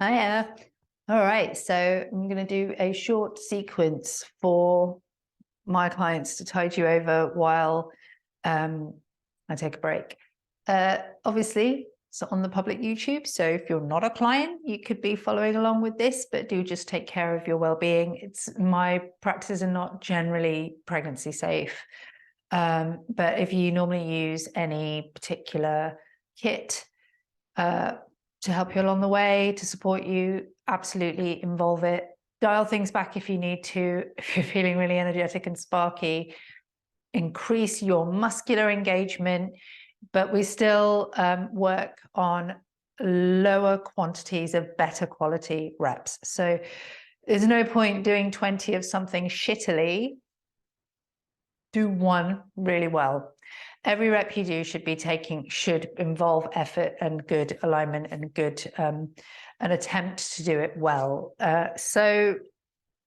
Hiya. All right, so I'm going to do a short sequence for my clients to tide you over while I take a break. Obviously, it's on the public YouTube, so if you're not a client, you could be following along with this, but do just take care of your well-being. My practices are not generally pregnancy safe, but if you normally use any particular kit, to help you along the way, to support you, absolutely involve it. Dial things back if you need to, if you're feeling really energetic and sparky. Increase your muscular engagement, but we still work on lower quantities of better quality reps. So there's no point doing 20 of something shittily. Do one really well. Every rep you do should involve effort and good alignment and good an attempt to do it well. So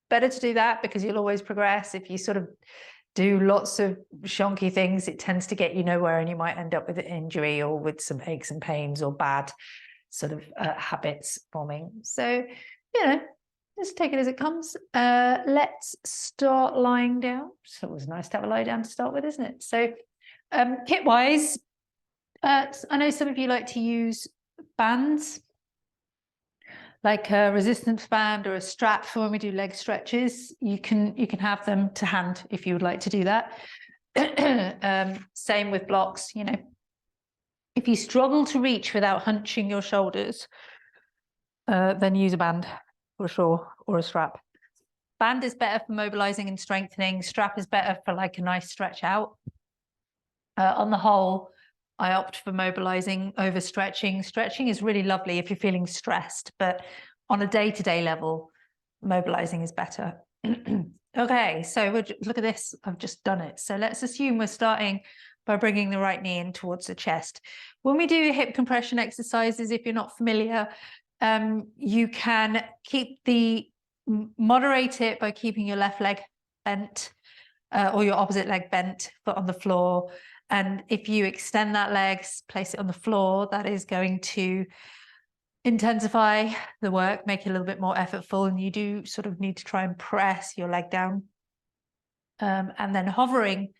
better to do that because you'll always progress. If you sort of do lots of shonky things, it tends to get you nowhere and you might end up with an injury or with some aches and pains or bad sort of habits forming. So, just take it as it comes. Let's start lying down. So it was nice to have a lie down to start with, isn't it? So kit-wise, I know some of you like to use bands, like a resistance band or a strap for when we do leg stretches. You can have them to hand if you would like to do that. Same with blocks, If you struggle to reach without hunching your shoulders, then use a band for sure, or a strap. Band is better for mobilizing and strengthening. Strap is better for like a nice stretch out. On the whole, I opt for mobilizing over stretching. Stretching is really lovely if you're feeling stressed, but on a day-to-day level, mobilizing is better. Okay, so look at this. I've just done it. So let's assume we're starting by bringing the right knee in towards the chest. When we do hip compression exercises, if you're not familiar, you can moderate it by keeping your left leg bent or your opposite leg bent, foot on the floor. And if you extend that leg, place it on the floor, that is going to intensify the work, make it a little bit more effortful, and you do sort of need to try and press your leg down. And then hovering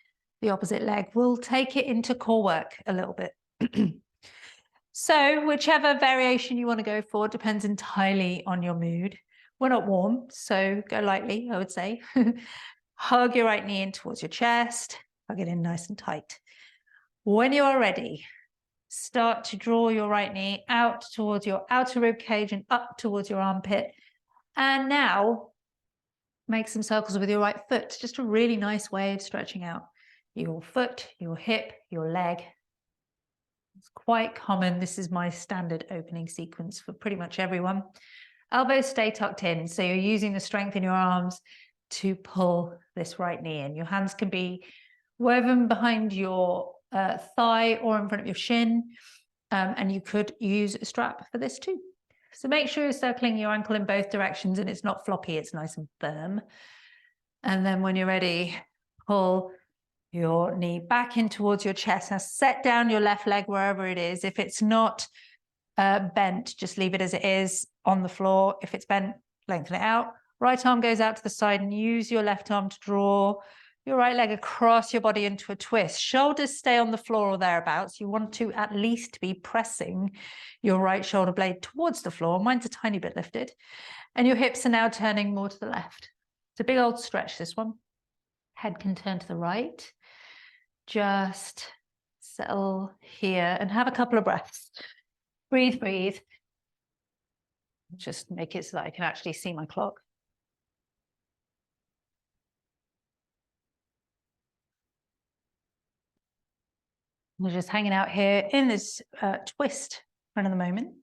the opposite leg will take it into core work a little bit. So whichever variation you want to go for depends entirely on your mood. We're not warm, so go lightly, I would say. Hug your right knee in towards your chest, hug it in nice and tight. When you are ready, start to draw your right knee out towards your outer rib cage and up towards your armpit. And now make some circles with your right foot. Just a really nice way of stretching out your foot, your hip, your leg. It's quite common. This is my standard opening sequence for pretty much everyone. Elbows stay tucked in. So you're using the strength in your arms to pull this right knee in. Your hands can be woven behind your thigh or in front of your shin. And you could use a strap for this too. So make sure you're circling your ankle in both directions and it's not floppy, it's nice and firm. And then when you're ready, pull your knee back in towards your chest. Now set down your left leg wherever it is. If it's not bent, just leave it as it is on the floor. If it's bent, lengthen it out. Right arm goes out to the side and use your left arm to draw your right leg across your body into a twist. Shoulders stay on the floor or thereabouts. You want to at least be pressing your right shoulder blade towards the floor. Mine's a tiny bit lifted. And your hips are now turning more to the left. It's a big old stretch, this one. Head can turn to the right. Just settle here and have a couple of breaths. Breathe, breathe. Just make it so that I can actually see my clock. We're just hanging out here in this twist for another moment.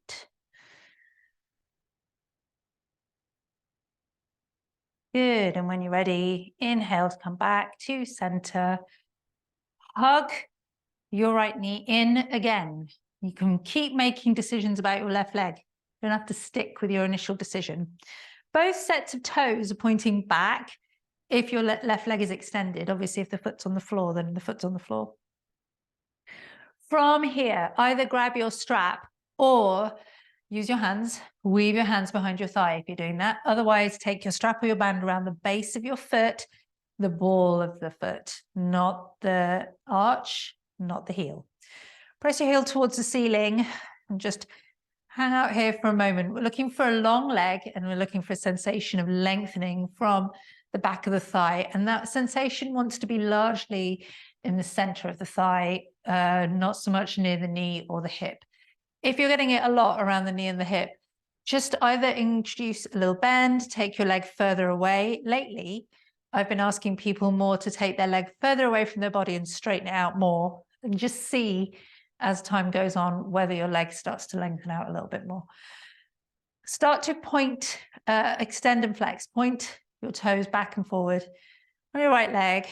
Good, and when you're ready, inhale to come back to center. Hug your right knee in again. You can keep making decisions about your left leg. You don't have to stick with your initial decision. Both sets of toes are pointing back if your left leg is extended. Obviously, if the foot's on the floor, then the foot's on the floor. From here, either grab your strap or use your hands, weave your hands behind your thigh if you're doing that. Otherwise, take your strap or your band around the base of your foot, the ball of the foot, not the arch, not the heel. Press your heel towards the ceiling and just hang out here for a moment. We're looking for a long leg and we're looking for a sensation of lengthening from the back of the thigh. And that sensation wants to be largely in the center of the thigh, not so much near the knee or the hip. If you're getting it a lot around the knee and the hip, just either introduce a little bend, take your leg further away. Lately, I've been asking people more to take their leg further away from their body and straighten it out more, and just see as time goes on whether your leg starts to lengthen out a little bit more. Start to point, extend and flex. Point your toes back and forward on your right leg.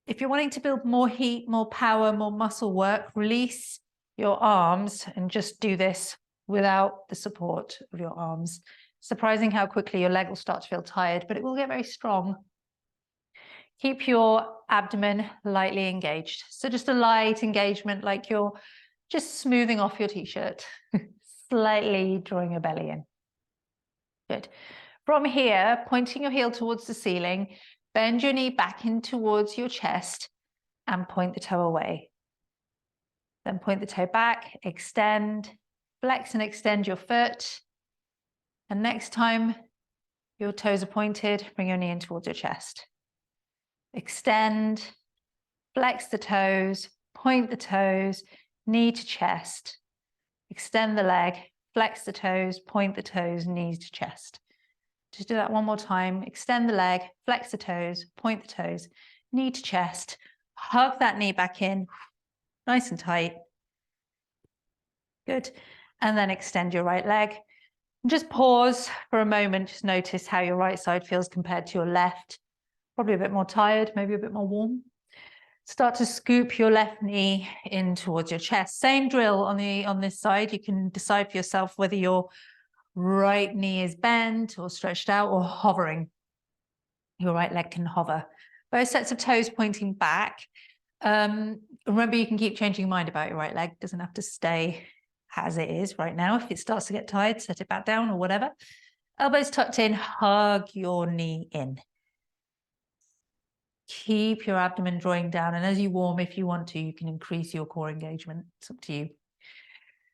If you're wanting to build more heat, more power, more muscle work, release your arms and just do this without the support of your arms. Surprising how quickly your leg will start to feel tired, but it will get very strong. Keep your abdomen lightly engaged. So just a light engagement, like you're just smoothing off your t-shirt, slightly drawing your belly in. Good. From here, pointing your heel towards the ceiling, bend your knee back in towards your chest and point the toe away. Then point the toe back, extend, flex and extend your foot. And next time your toes are pointed, bring your knee in towards your chest. Extend, flex the toes, point the toes, knee to chest. Extend the leg, flex the toes, point the toes, knees to chest. Just do that one more time. Extend the leg, flex the toes, point the toes, knee to chest. Hug that knee back in, nice and tight. Good. And then extend your right leg. Just pause for a moment. Just notice how your right side feels compared to your left. Probably a bit more tired, maybe a bit more warm. Start to scoop your left knee in towards your chest. Same drill on this side. You can decide for yourself whether your right knee is bent or stretched out or hovering. Your right leg can hover. Both sets of toes pointing back. Remember, you can keep changing your mind about your right leg. It doesn't have to stay as it is right now. If it starts to get tired, set it back down or whatever. Elbows tucked in, hug your knee in. Keep your abdomen drawing down. And as you warm, if you want to, you can increase your core engagement. It's up to you.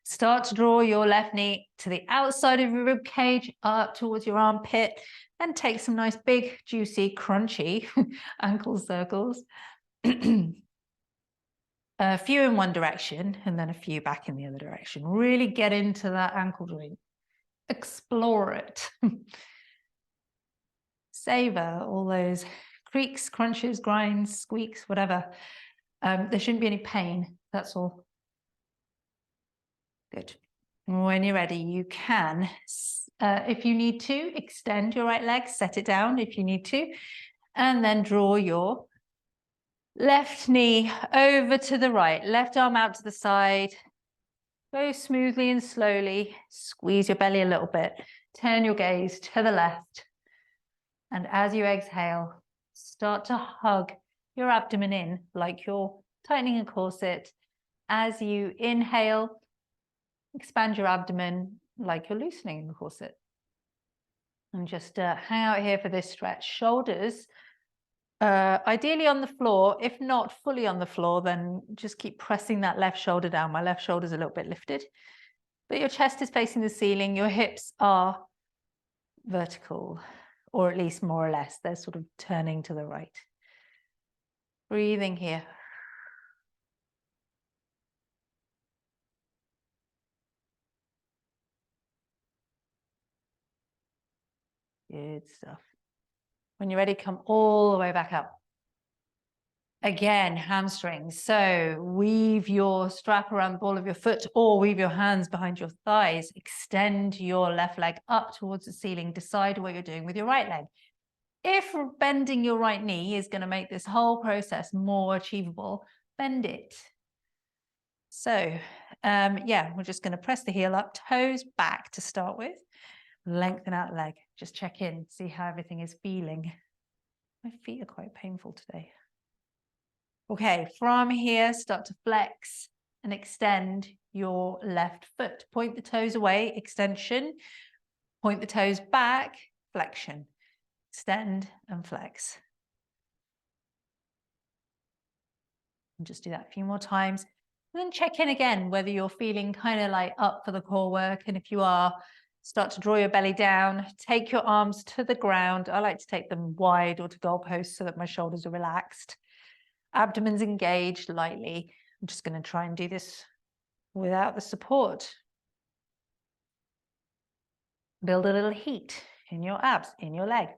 Start to draw your left knee to the outside of your rib cage, up towards your armpit, and take some nice big, juicy, crunchy ankle circles. A few in one direction and then a few back in the other direction. Really get into that ankle joint. Explore it. Savor all those creaks, crunches, grinds, squeaks, whatever. There shouldn't be any pain, that's all. Good. When you're ready, you can, if you need to, extend your right leg, set it down if you need to, and then draw your left knee over to the right, left arm out to the side. Go smoothly and slowly, squeeze your belly a little bit, turn your gaze to the left. And as you exhale, start to hug your abdomen in like you're tightening a corset. As you inhale, expand your abdomen like you're loosening the corset. And just hang out here for this stretch. Shoulders, ideally on the floor. If not fully on the floor, then just keep pressing that left shoulder down. My left shoulder's a little bit lifted. But your chest is facing the ceiling. Your hips are vertical, or at least more or less. They're sort of turning to the right. Breathing here. Good stuff. When you're ready, come all the way back up. Again, hamstrings. So weave your strap around the ball of your foot or weave your hands behind your thighs. Extend your left leg up towards the ceiling. Decide what you're doing with your right leg. If bending your right knee is going to make this whole process more achievable, bend it. So, yeah, we're just going to press the heel up, toes back to start with. Lengthen out the leg. Just check in, see how everything is feeling. My feet are quite painful today. Okay, from here, start to flex and extend your left foot. Point the toes away, extension. Point the toes back, flexion. Extend and flex. And just do that a few more times. And then check in again whether you're feeling kind of like up for the core work. And if you are, start to draw your belly down. Take your arms to the ground. I like to take them wide or to goalposts so that my shoulders are relaxed. Abdomen's engaged lightly. I'm just going to try and do this without the support. Build a little heat in your abs, in your leg.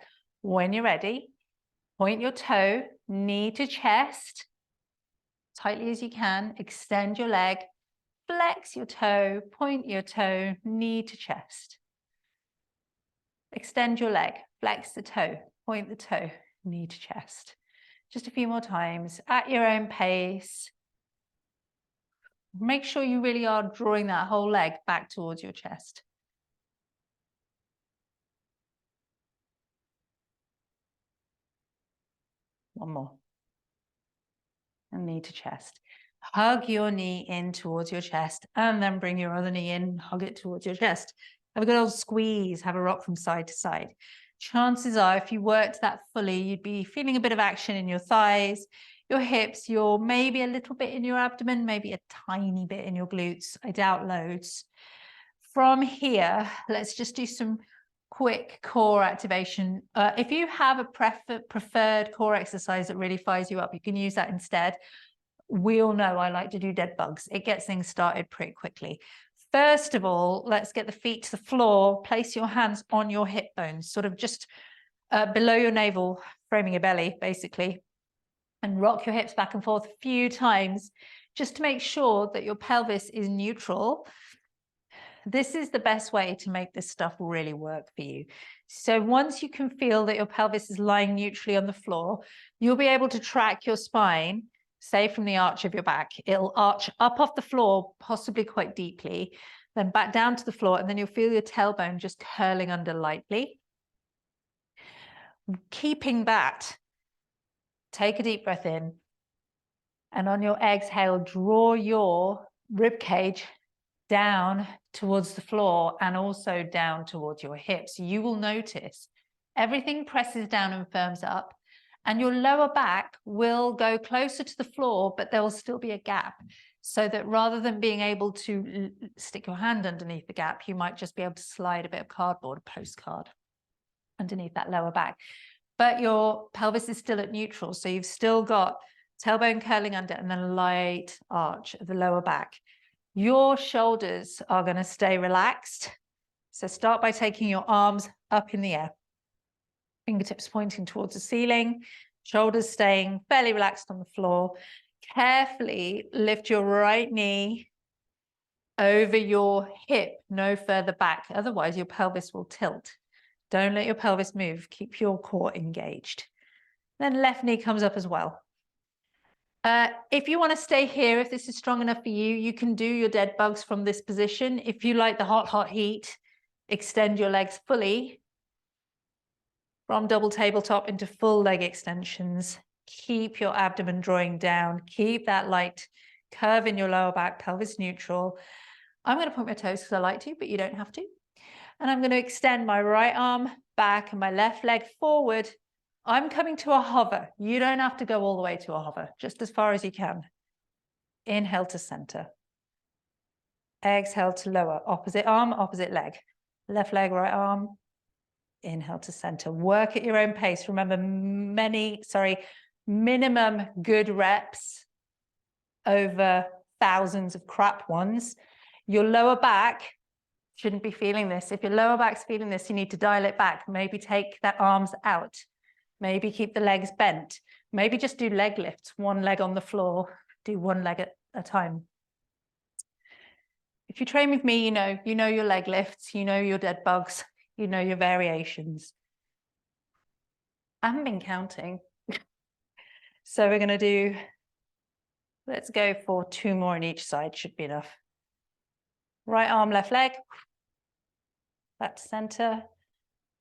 When you're ready, point your toe, knee to chest, tightly as you can. Extend your leg, flex your toe, point your toe, knee to chest. Extend your leg, flex the toe, point the toe, knee to chest. Just a few more times at your own pace. Make sure you really are drawing that whole leg back towards your chest. One more. And knee to chest. Hug your knee in towards your chest and then bring your other knee in, hug it towards your chest. Have a good old squeeze, have a rock from side to side. Chances are, if you worked that fully, you'd be feeling a bit of action in your thighs, your hips, maybe a little bit in your abdomen, maybe a tiny bit in your glutes. I doubt loads. From here, let's just do some quick core activation. If you have a preferred core exercise that really fires you up, you can use that instead. We all know I like to do dead bugs. It gets things started pretty quickly. First of all, let's get the feet to the floor. Place your hands on your hip bones, sort of just below your navel, framing your belly, basically. And rock your hips back and forth a few times, just to make sure that your pelvis is neutral. This is the best way to make this stuff really work for you. So once you can feel that your pelvis is lying neutrally on the floor, you'll be able to track your spine, say from the arch of your back. It'll arch up off the floor, possibly quite deeply, then back down to the floor, and then you'll feel your tailbone just curling under lightly. Keeping that, take a deep breath in, and on your exhale, draw your rib cage down towards the floor and also down towards your hips. You will notice everything presses down and firms up, and your lower back will go closer to the floor, but there will still be a gap, so that rather than being able to stick your hand underneath the gap, you might just be able to slide a bit of cardboard, a postcard, underneath that lower back. But your pelvis is still at neutral, so you've still got tailbone curling under and then a light arch of the lower back. Your shoulders are going to stay relaxed. So start by taking your arms up in the air. Fingertips pointing towards the ceiling, shoulders staying fairly relaxed on the floor. Carefully lift your right knee over your hip, no further back. Otherwise, your pelvis will tilt. Don't let your pelvis move. Keep your core engaged. Then left knee comes up as well. If you want to stay here, if this is strong enough for you, you can do your dead bugs from this position. If you like the hot heat, extend your legs fully from double tabletop into full leg extensions. Keep your abdomen drawing down. Keep that light curve in your lower back, pelvis neutral. I'm going to point my toes because I like to, but you don't have to. And I'm going to extend my right arm back and my left leg forward. I'm coming to a hover. You don't have to go all the way to a hover, just as far as you can. Inhale to center. Exhale to lower. Opposite arm, opposite leg. Left leg, right arm. Inhale to center. Work at your own pace. Remember, minimum good reps over thousands of crap ones. Your lower back shouldn't be feeling this. If your lower back's feeling this, you need to dial it back. Maybe take the arms out. Maybe keep the legs bent. Maybe just do leg lifts, one leg on the floor, do one leg at a time. If you train with me, you know your leg lifts, you know your dead bugs, you know your variations. I haven't been counting. So we're going to do, let's go for 2 more on each side, should be enough. Right arm, left leg, back to center,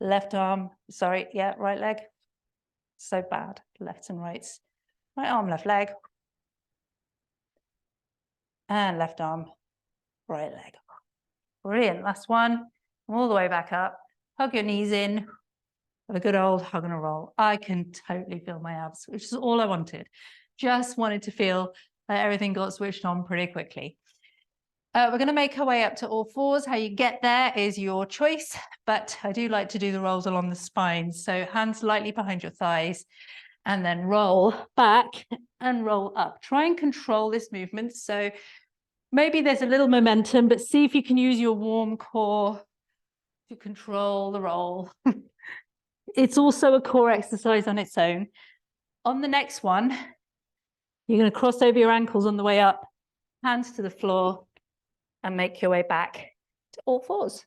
left arm, right leg. So bad, lefts and rights. Right arm, left leg. And left arm, right leg. Brilliant. Last one. All the way back up. Hug your knees in. Have a good old hug and a roll. I can totally feel my abs, which is all I wanted. Just wanted to feel that everything got switched on pretty quickly. We're going to make our way up to all fours. How you get there is your choice, but I do like to do the rolls along the spine. So hands lightly behind your thighs and then roll back and roll up. Try and control this movement. So maybe there's a little momentum, but see if you can use your warm core to control the roll. It's also a core exercise on its own. On the next one, you're going to cross over your ankles on the way up, hands to the floor, and make your way back to all fours.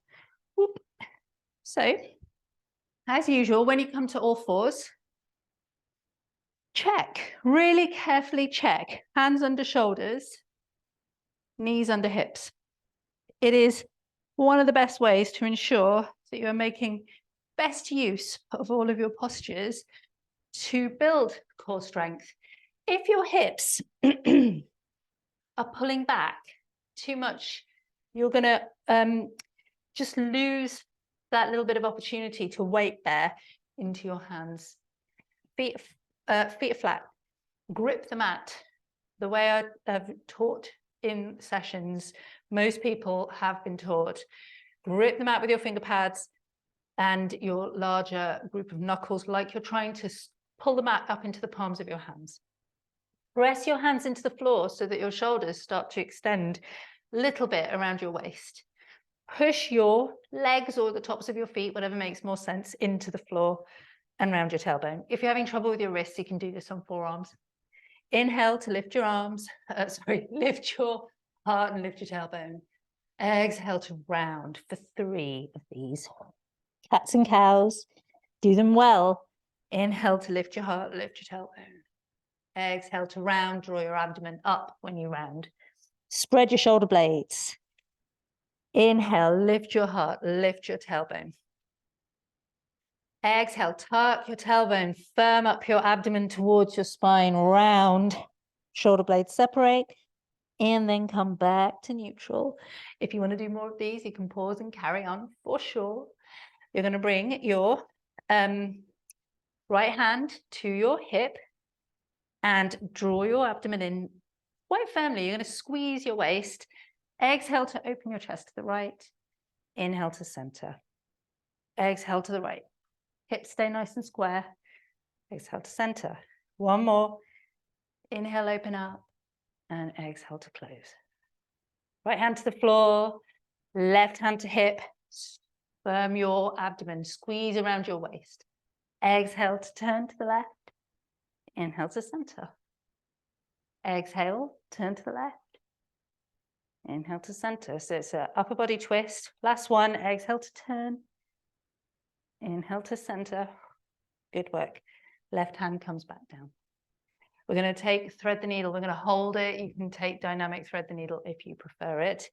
Whoop. So, as usual, when you come to all fours, check, really carefully check, hands under shoulders, knees under hips. It is one of the best ways to ensure that you are making best use of all of your postures to build core strength. If your hips are pulling back too much, you're going to just lose that little bit of opportunity to weight bear into your hands. Feet are flat. Grip the mat. The way I've taught in sessions, most people have been taught, grip the mat with your finger pads and your larger group of knuckles, like you're trying to pull the mat up into the palms of your hands. Press your hands into the floor so that your shoulders start to extend a little bit around your waist. Push your legs or the tops of your feet, whatever makes more sense, into the floor and round your tailbone. If you're having trouble with your wrists, you can do this on forearms. Inhale to lift your arms, lift your heart and lift your tailbone. Exhale to round for 3 of these. Cats and cows, do them well. Inhale to lift your heart, lift your tailbone. Exhale to round, draw your abdomen up when you round. Spread your shoulder blades. Inhale, lift your heart, lift your tailbone. Exhale, tuck your tailbone, firm up your abdomen towards your spine, round, shoulder blades separate, and then come back to neutral. If you want to do more of these, you can pause and carry on for sure. You're going to bring your right hand to your hip and draw your abdomen in quite firmly. You're going to squeeze your waist. Exhale to open your chest to the right. Inhale to center. Exhale to the right. Hips stay nice and square. Exhale to center. One more. Inhale, open up. And exhale to close. Right hand to the floor. Left hand to hip. Firm your abdomen. Squeeze around your waist. Exhale to turn to the left. Inhale to center. Exhale, turn to the left. Inhale to center. So it's an upper body twist. Last one. Exhale to turn. Inhale to center. Good work. Left hand comes back down. We're going to thread the needle. We're going to hold it. You can take dynamic thread the needle if you prefer it.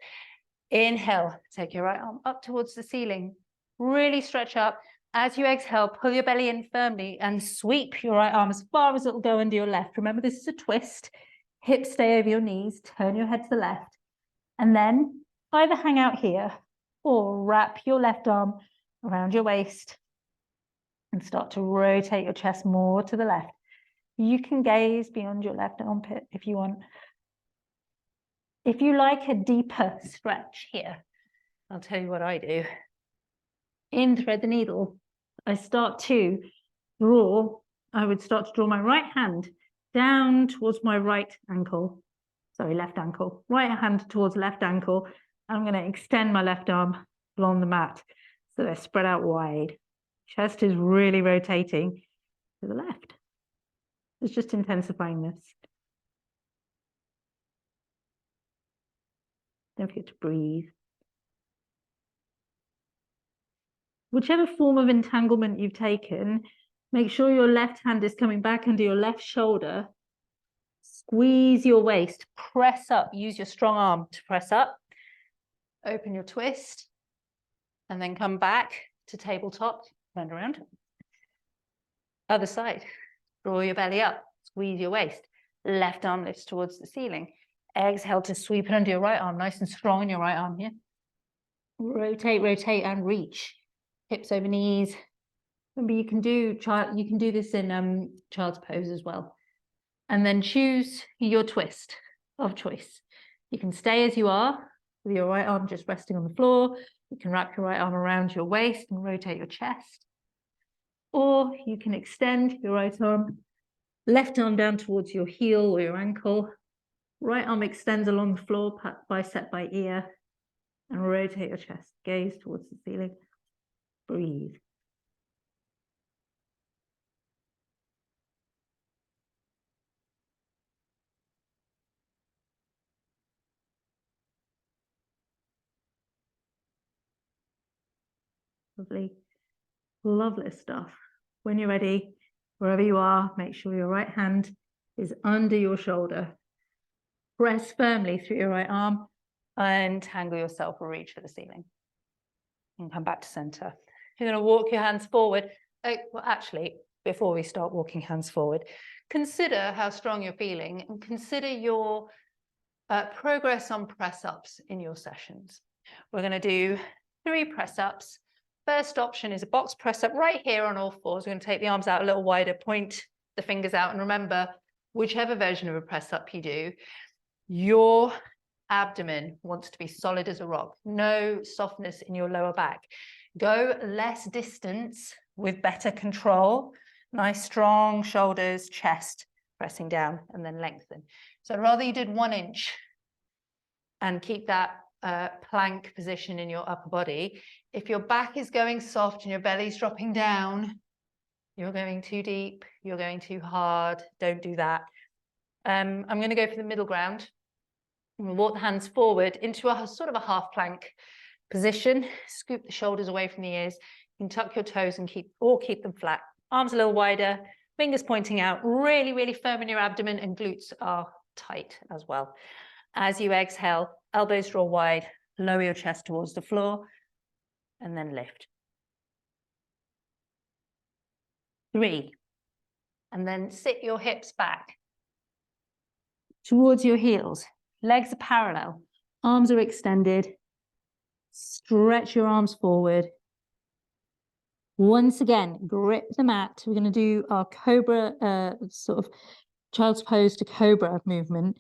Inhale. Take your right arm up towards the ceiling. Really stretch up. As you exhale, pull your belly in firmly and sweep your right arm as far as it'll go under your left. Remember, this is a twist. Hips stay over your knees. Turn your head to the left. And then either hang out here or wrap your left arm around your waist and start to rotate your chest more to the left. You can gaze beyond your left armpit if you want. If you like a deeper stretch here, I'll tell you what I do. In thread the needle, I would start to draw my right hand down towards my right ankle. Sorry, left ankle. Right hand towards left ankle. I'm going to extend my left arm along the mat so they're spread out wide. Chest is really rotating to the left. It's just intensifying this. Don't forget to breathe. Whichever form of entanglement you've taken, make sure your left hand is coming back under your left shoulder. Squeeze your waist, press up, use your strong arm to press up. Open your twist, and then come back to tabletop, turn around. Other side, draw your belly up, squeeze your waist. Left arm lifts towards the ceiling. Exhale to sweep it under your right arm, nice and strong in your right arm here. Rotate, rotate, and reach. Hips over knees. Remember, you can do this in child's pose as well. And then choose your twist of choice. You can stay as you are, with your right arm just resting on the floor. You can wrap your right arm around your waist and rotate your chest. Or you can extend your right arm, left arm down towards your heel or your ankle. Right arm extends along the floor, bicep by ear, and rotate your chest. Gaze towards the ceiling. Breathe. Lovely. Lovely stuff. When you're ready, wherever you are, make sure your right hand is under your shoulder. Press firmly through your right arm and tangle yourself or reach for the ceiling. And come back to center. You're going to walk your hands forward. Well, actually, before we start walking hands forward, consider how strong you're feeling and consider your progress on press-ups in your sessions. We're going to do 3 press-ups. First option is a box press-up right here on all fours. We're going to take the arms out a little wider, point the fingers out, and remember, whichever version of a press-up you do, your abdomen wants to be solid as a rock. No softness in your lower back. Go less distance with better control. Nice strong shoulders, chest pressing down, and then lengthen. So I'd rather you did 1 inch and keep that plank position in your upper body. If your back is going soft and your belly's dropping down, you're going too deep, you're going too hard. Don't do that. I'm going to go for the middle ground. I'm going to walk the hands forward into a sort of a half plank position. Scoop the shoulders away from the ears. You can tuck your toes and keep them flat. Arms a little wider, fingers pointing out, really, really firm in your abdomen, and glutes are tight as well. As you exhale, elbows draw wide, lower your chest towards the floor, and then lift. 3. And then sit your hips back towards your heels. Legs are parallel, arms are extended. Stretch your arms forward. Once again, grip the mat. We're going to do our cobra, sort of child's pose to cobra movement.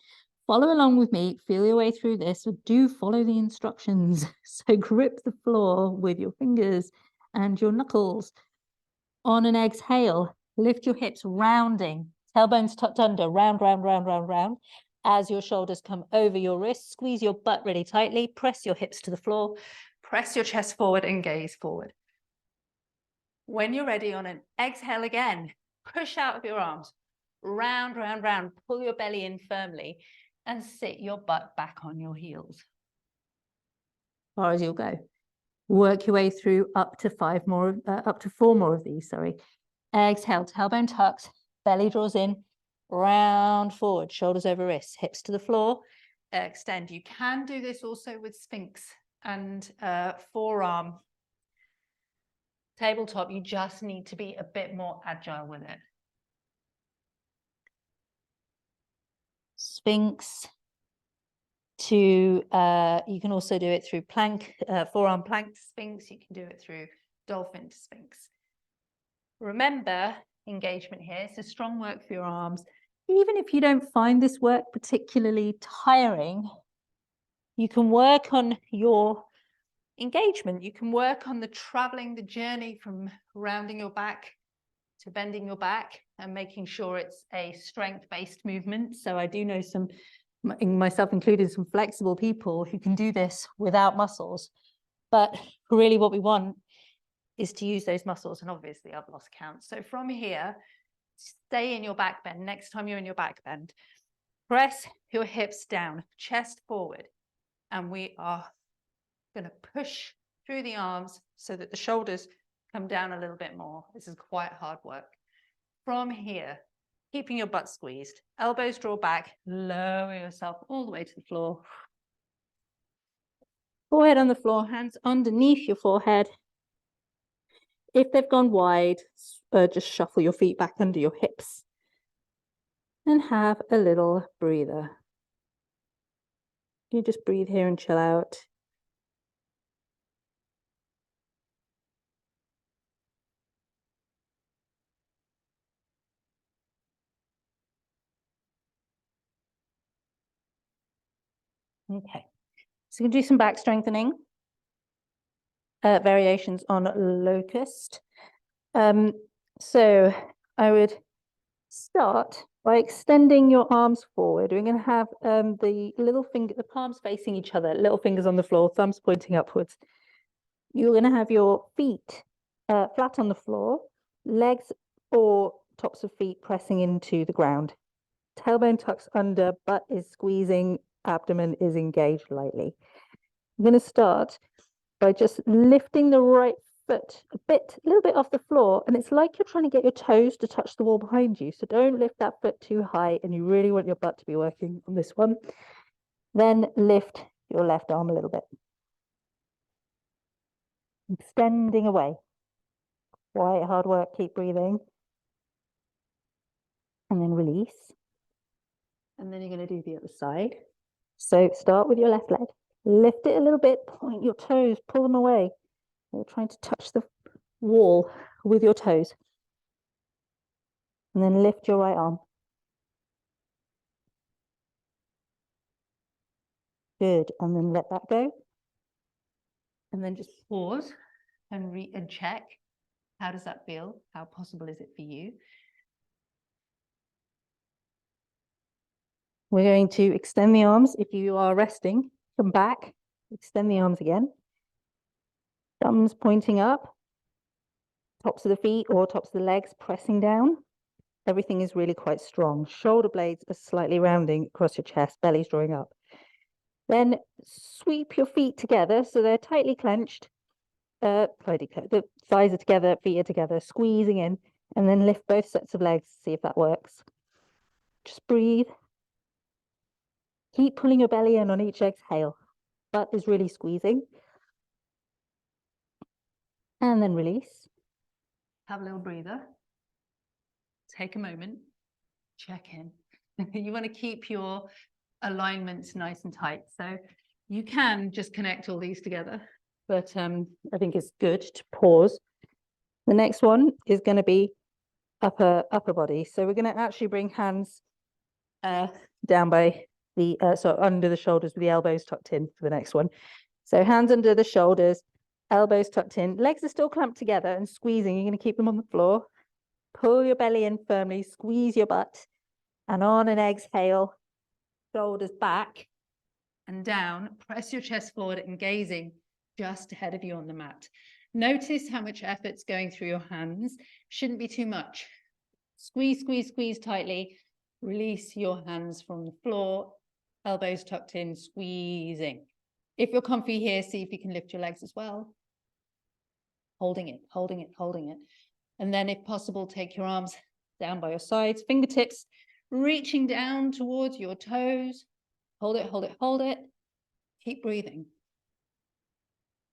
Follow along with me, feel your way through this, but do follow the instructions. So grip the floor with your fingers and your knuckles. On an exhale, lift your hips, rounding, tailbones tucked under, round, round, round, round, round. As your shoulders come over your wrists, squeeze your butt really tightly, press your hips to the floor, press your chest forward and gaze forward. When you're ready, on an exhale again, push out of your arms, round, round, round, pull your belly in firmly and sit your butt back on your heels. As far as you'll go. Work your way through up to 4 more of these, sorry. Exhale, tailbone tucks, belly draws in, round forward, shoulders over wrists, hips to the floor, extend. You can do this also with Sphinx and forearm tabletop. You just need to be a bit more agile with it. Sphinx to, you can also do it through plank, forearm plank to Sphinx. You can do it through dolphin to Sphinx. Remember, engagement here. It's a strong work for your arms. Even if you don't find this work particularly tiring, you can work on your engagement. You can work on the journey from rounding your back to bending your back and making sure it's a strength-based movement. So I do know some, myself included, some flexible people who can do this without muscles. But really what we want is to use those muscles, and obviously I've lost count. So from here, stay in your back bend. Next time you're in your back bend, press your hips down, chest forward, and we are going to push through the arms so that the shoulders come down a little bit more. This is quite hard work. From here, keeping your butt squeezed, elbows draw back, lower yourself all the way to the floor. Forehead on the floor, hands underneath your forehead. If they've gone wide, just shuffle your feet back under your hips and have a little breather. You just breathe here and chill out. Okay, so we can do some back strengthening. Variations on locust. So I would start by extending your arms forward. We're going to have the little finger, the palms facing each other, little fingers on the floor, thumbs pointing upwards. You're going to have your feet flat on the floor, legs or tops of feet pressing into the ground. Tailbone tucks under, butt is squeezing, abdomen is engaged lightly. I'm going to start by just lifting the right foot a little bit off the floor. And it's like you're trying to get your toes to touch the wall behind you. So don't lift that foot too high. And you really want your butt to be working on this one. Then lift your left arm a little bit. Extending away. Quite hard work. Keep breathing. And then release. And then you're going to do the other side. So start with your left leg. Lift it a little bit. Point your toes. Pull them away. You're trying to touch the wall with your toes. And then lift your right arm. Good. And then let that go. And then just pause and check. How does that feel? How possible is it for you? We're going to extend the arms. If you are resting, come back, extend the arms again. Thumbs pointing up, tops of the feet or tops of the legs pressing down. Everything is really quite strong. Shoulder blades are slightly rounding across your chest, belly's drawing up. Then sweep your feet together so they're tightly clenched. The thighs are together, feet are together, squeezing in, and then lift both sets of legs, see if that works. Just breathe. Keep pulling your belly in on each exhale. Butt is really squeezing. And then release. Have a little breather. Take a moment. Check in. You want to keep your alignments nice and tight. So you can just connect all these together. But I think it's good to pause. The next one is going to be upper body. So we're going to actually bring hands down by the so under the shoulders with the elbows tucked in for the next one. So hands under the shoulders, elbows tucked in, legs are still clamped together and squeezing. You're going to keep them on the floor. Pull your belly in firmly, squeeze your butt, and on an exhale, shoulders back and down. Press your chest forward and gazing just ahead of you on the mat. Notice how much effort's going through your hands. Shouldn't be too much. Squeeze, squeeze, squeeze tightly. Release your hands from the floor, elbows tucked in, squeezing. If you're comfy here, see if you can lift your legs as well. Holding it, holding it, holding it. And then if possible, take your arms down by your sides, fingertips reaching down towards your toes. Hold it, hold it, hold it. Keep breathing.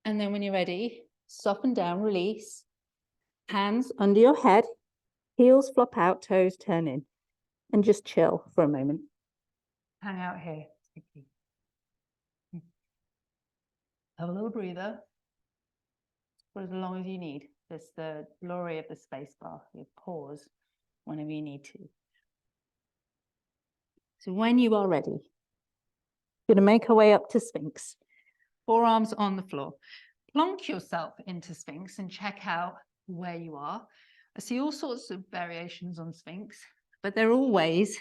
And then when you're ready, soften down, release. Hands under your head, heels flop out, toes turn in. And just chill for a moment. Hang out here. Have a little breather for as long as you need. That's the glory of the space bar. You pause whenever you need to. So when you are ready, you're going to make our way up to Sphinx. Forearms on the floor. Plonk yourself into Sphinx and check out where you are. I see all sorts of variations on Sphinx, but they're always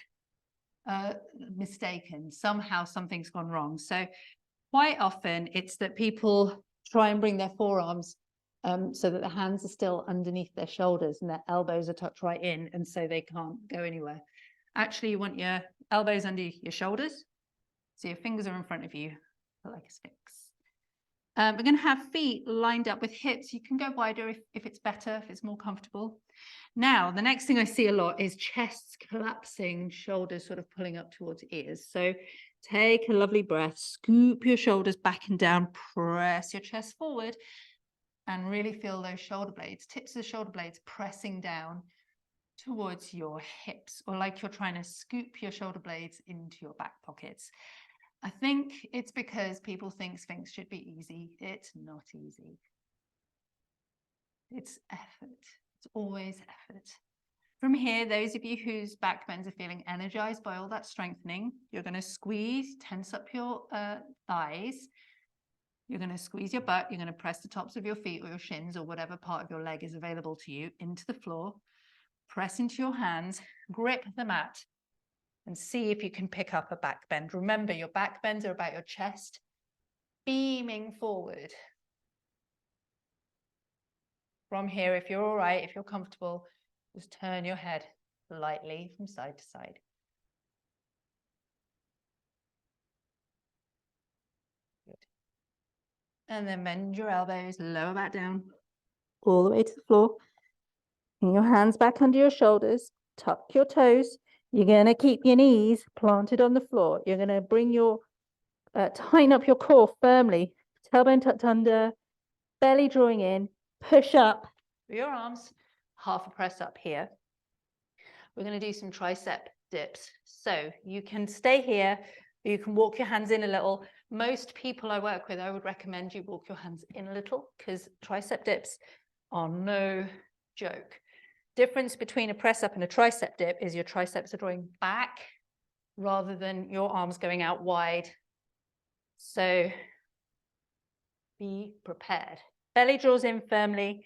mistaken. Somehow something's gone wrong. So quite often it's that people try and bring their forearms so that the hands are still underneath their shoulders and their elbows are tucked right in, and so they can't go anywhere. Actually, you want your elbows under your shoulders, so your fingers are in front of you, like a Sphinx. We're going to have feet lined up with hips. You can go wider if it's better, if it's more comfortable. Now, the next thing I see a lot is chests collapsing, shoulders sort of pulling up towards ears. So take a lovely breath, scoop your shoulders back and down, press your chest forward, and really feel those shoulder blades, tips of the shoulder blades pressing down towards your hips, or like you're trying to scoop your shoulder blades into your back pockets. I think it's because people think Sphinx should be easy. It's not easy. It's effort. It's always effort. From here, those of you whose back bends are feeling energized by all that strengthening, you're going to squeeze, tense up your thighs. You're going to squeeze your butt. You're going to press the tops of your feet or your shins or whatever part of your leg is available to you into the floor. Press into your hands, grip the mat, and see if you can pick up a back bend. Remember, your back bends are about your chest beaming forward. From here, if you're all right, if you're comfortable, just turn your head lightly from side to side. Good. And then bend your elbows, lower back down, all the way to the floor. Bring your hands back under your shoulders, tuck your toes. You're going to keep your knees planted on the floor. You're going to bring your, tighten up your core firmly, tailbone tucked under, belly drawing in, push up with your arms, half a press up here. We're going to do some tricep dips. So you can stay here, or you can walk your hands in a little. Most people I work with, I would recommend you walk your hands in a little because tricep dips are no joke. Difference between a press up and a tricep dip is your triceps are drawing back rather than your arms going out wide. So be prepared. Belly draws in firmly.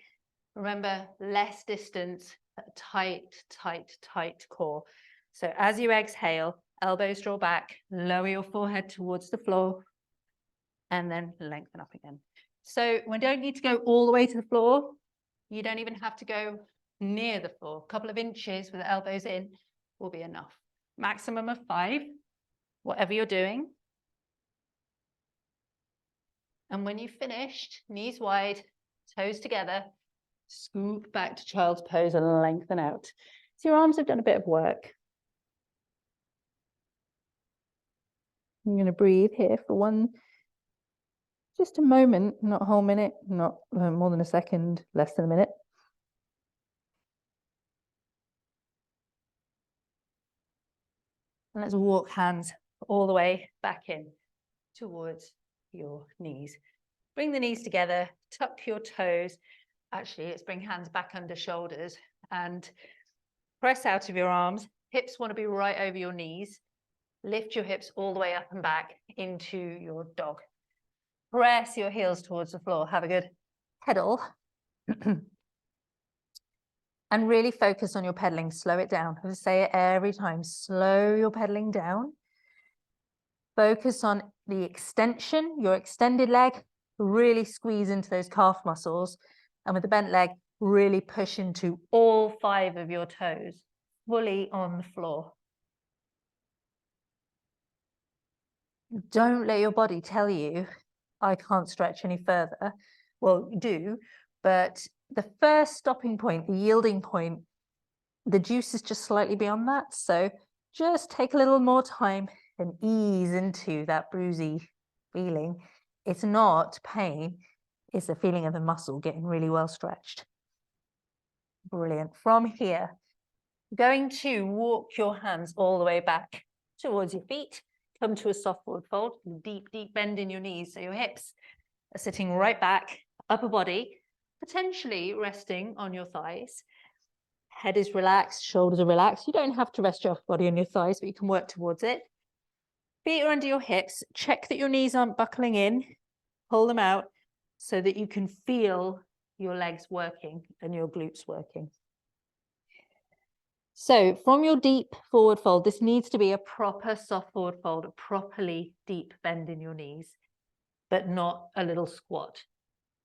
Remember, less distance, tight, tight, tight core. So as you exhale, elbows draw back, lower your forehead towards the floor, and then lengthen up again. So we don't need to go all the way to the floor. You don't even have to go near the floor. A couple of inches with the elbows in will be enough. Maximum of 5, whatever you're doing. And when you've finished, knees wide, toes together, scoop back to child's pose and lengthen out. So your arms have done a bit of work. I'm going to breathe here for just a moment, not a whole minute, not more than a second, less than a minute. And let's walk hands all the way back in towards your knees. Bring the knees together, tuck your toes. Actually, let's bring hands back under shoulders and press out of your arms. Hips want to be right over your knees. Lift your hips all the way up and back into your dog. Press your heels towards the floor. Have a good pedal. And really focus on your pedaling. Slow it down. I say it every time. Slow your pedaling down. Focus on the extension, your extended leg. Really squeeze into those calf muscles. And with the bent leg, really push into all 5 of your toes, fully on the floor. Don't let your body tell you, I can't stretch any further. Well, you do, but the first stopping point, the yielding point, the juice is just slightly beyond that. So just take a little more time and ease into that bruisey feeling. It's not pain, it's the feeling of the muscle getting really well stretched. Brilliant. From here, going to walk your hands all the way back towards your feet. Come to a soft forward fold, deep, deep bend in your knees. So your hips are sitting right back, upper body, potentially resting on your thighs. Head is relaxed, shoulders are relaxed. You don't have to rest your upper body on your thighs, but you can work towards it. Feet are under your hips. Check that your knees aren't buckling in. Pull them out so that you can feel your legs working and your glutes working. So from your deep forward fold, this needs to be a proper soft forward fold, a properly deep bend in your knees, but not a little squat.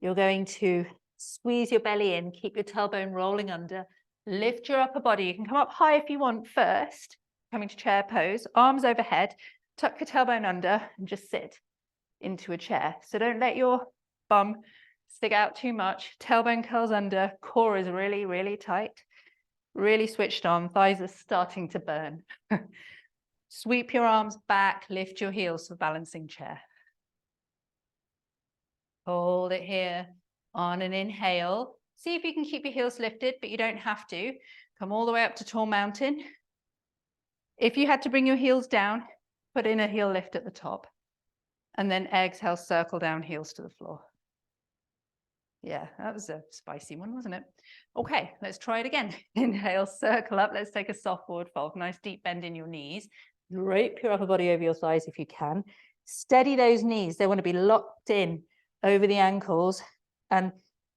You're going to squeeze your belly in, keep your tailbone rolling under, lift your upper body. You can come up high if you want first, coming to chair pose, arms overhead, tuck your tailbone under and just sit into a chair. So don't let your bum stick out too much. Tailbone curls under, core is really, really tight. Really switched on, thighs are starting to burn. Sweep your arms back, lift your heels for balancing chair. Hold it here on an inhale. See if you can keep your heels lifted, but you don't have to. Come all the way up to tall mountain. If you had to bring your heels down, put in a heel lift at the top. And then exhale, circle down, heels to the floor. Yeah, that was a spicy one, wasn't it? Okay, let's try it again. Inhale, circle up. Let's take a soft forward fold. Nice deep bend in your knees. Drape your upper body over your thighs if you can. Steady those knees. They want to be locked in over the ankles and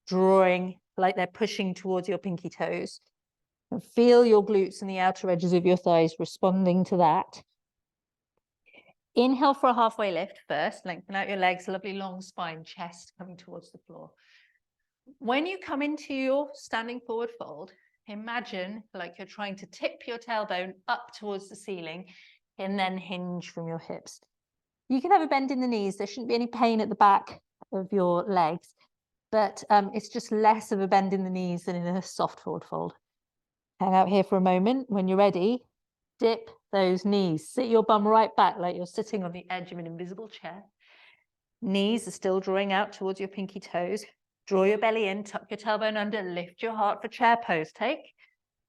drawing like they're pushing towards your pinky toes. And feel your glutes and the outer edges of your thighs responding to that. Inhale for a halfway lift first. Lengthen out your legs, lovely long spine, chest coming towards the floor. When you come into your standing forward fold, imagine like you're trying to tip your tailbone up towards the ceiling and then hinge from your hips. You can have a bend in the knees. There shouldn't be any pain at the back of your legs, but it's just less of a bend in the knees than in a soft forward fold. Hang out here for a moment. When you're ready, dip those knees. Sit your bum right back like you're sitting on the edge of an invisible chair. Knees are still drawing out towards your pinky toes. Draw your belly in, tuck your tailbone under, lift your heart for chair pose. Take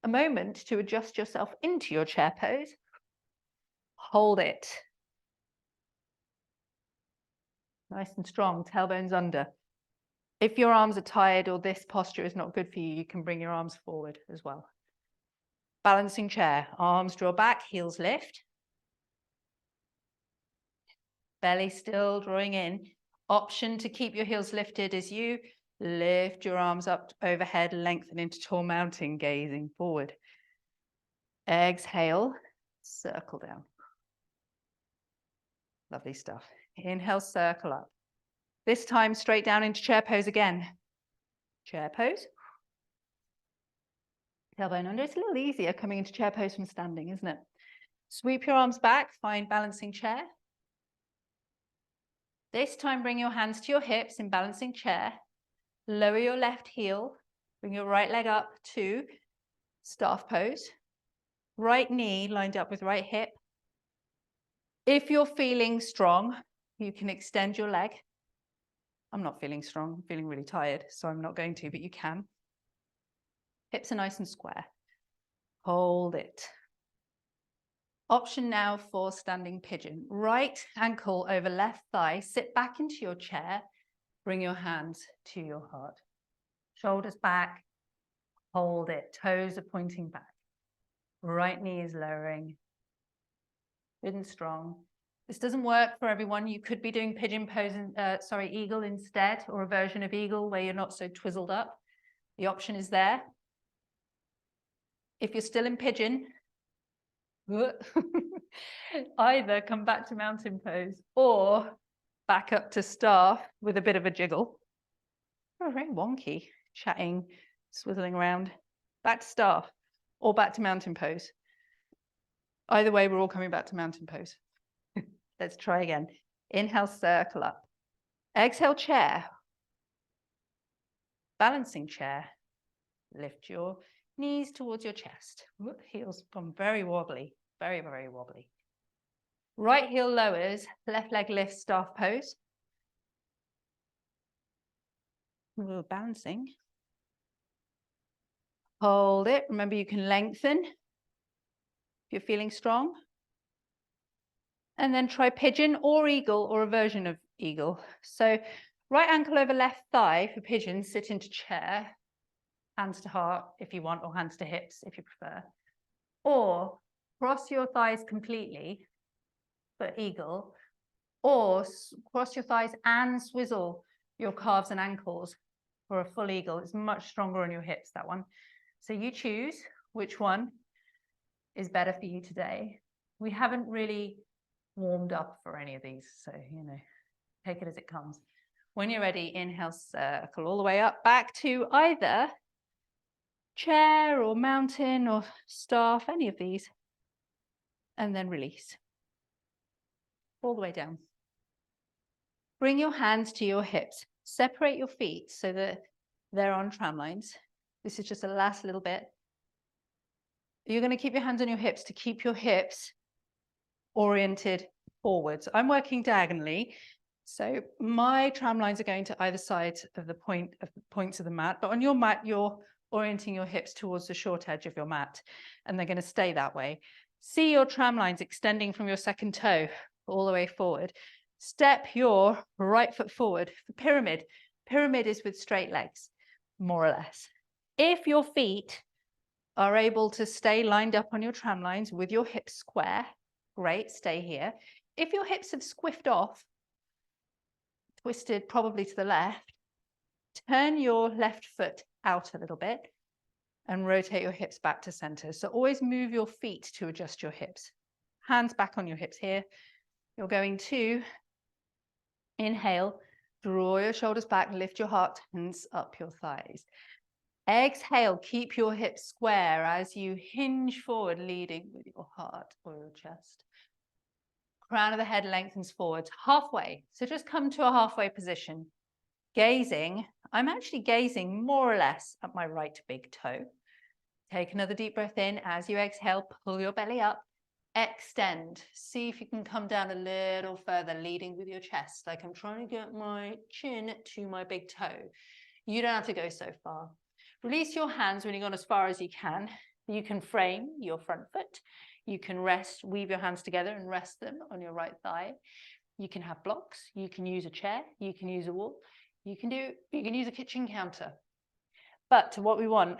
a moment to adjust yourself into your chair pose. Hold it. Nice and strong, tailbones under. If your arms are tired or this posture is not good for you, you can bring your arms forward as well. Balancing chair, arms draw back, heels lift. Belly still drawing in. Option to keep your heels lifted as you lift your arms up overhead, lengthen into tall mountain, gazing forward. Exhale, circle down. Lovely stuff. Inhale, circle up. This time straight down into chair pose again. Chair pose. Tailbone under. It's a little easier coming into chair pose from standing, isn't it? Sweep your arms back, find balancing chair. This time bring your hands to your hips in balancing chair. Lower your left heel. Bring your right leg up to staff pose. Right knee lined up with right hip. If you're feeling strong, you can extend your leg. I'm not feeling strong. I'm feeling really tired, so I'm not going to, but you can. Hips are nice and square. Hold it. Option now for standing pigeon. Right ankle over left thigh. Sit back into your chair. Bring your hands to your heart. Shoulders back. Hold it. Toes are pointing back. Right knee is lowering. Good and strong. This doesn't work for everyone. You could be doing pigeon pose, eagle instead, or a version of eagle where you're not so twizzled up. The option is there. If you're still in pigeon, either come back to mountain pose or back up to staff with a bit of a jiggle. Oh, very wonky, chatting, swizzling around. Back to staff or back to mountain pose. Either way, we're all coming back to mountain pose. Let's try again. Inhale, circle up. Exhale, chair. Balancing chair. Lift your knees towards your chest. Heels become very wobbly, very, very wobbly. Right heel lowers, left leg lifts, staff pose. We're balancing. Hold it. Remember, you can lengthen if you're feeling strong. And then try pigeon or eagle or a version of eagle. So right ankle over left thigh for pigeon, sit into chair. Hands to heart if you want, or hands to hips if you prefer. Or cross your thighs completely for eagle, or cross your thighs and swizzle your calves and ankles for a full eagle. It's much stronger on your hips, that one. So you choose which one is better for you today. We haven't really warmed up for any of these, so, take it as it comes. When you're ready, inhale, circle all the way up, back to either chair or mountain or staff, any of these, and then release. All the way down. Bring your hands to your hips. Separate your feet so that they're on tram lines. This is just the last little bit. You're going to keep your hands on your hips to keep your hips oriented forwards. I'm working diagonally, so my tram lines are going to either side of the points of the mat, but on your mat, you're orienting your hips towards the short edge of your mat, and they're going to stay that way. See your tram lines extending from your second toe all the way forward. Step your right foot forward for pyramid. Pyramid is with straight legs, more or less. If your feet are able to stay lined up on your tram lines with your hips square, great, stay here. If your hips have squiffed off, twisted probably to the left, turn your left foot out a little bit and rotate your hips back to center. So always move your feet to adjust your hips. Hands back on your hips here. You're going to inhale, draw your shoulders back, lift your heart, tense up your thighs. Exhale, keep your hips square as you hinge forward, leading with your heart or your chest. Crown of the head lengthens forwards, halfway. So just come to a halfway position. Gazing, I'm actually gazing more or less at my right big toe. Take another deep breath in. As you exhale, pull your belly up. Extend. See if you can come down a little further, leading with your chest. Like I'm trying to get my chin to my big toe. You don't have to go so far. Release your hands when you've gone as far as you can. You can frame your front foot. You can rest, weave your hands together and rest them on your right thigh. You can have blocks. You can use a chair. You can use a wall. You can use a kitchen counter. But what we want